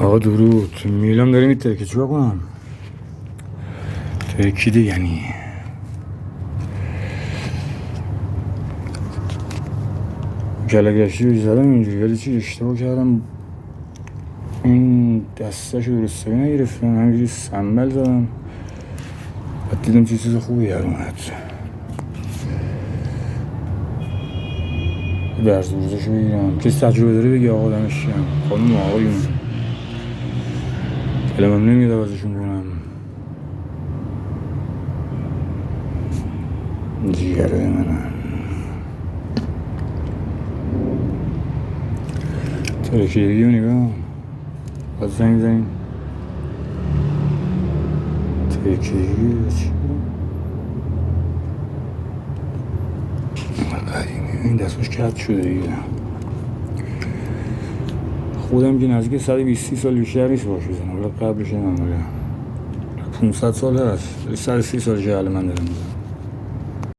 آقا درود. میلم داره میترکه چیکار کنم؟ ترکیده یعنی گلگشتی رو زدم اینجوری، ولی چی اشتباه کردم، این دستش رو درستایی نگرفتم، همینجوری سنبل زدم، بعد دیدم چیز خوبی در اومد. درس روزشو بگیرم، کسی تجربه داره بگی آقا دمش گرم. خانم آقایون کلمم نمیاد عوضشون کنم. جیگره منم ترکیدگی رو نگاه باید زنگ زنیم. ترکیدگی چی قدیمی این دستش کت شده دیگه. خودم که نزدیک 120 سال بیشتر نیست باش بزنم، ولی قبلش نمیدونم 500 سال هست، 130 سال جهل من دارم میزنم.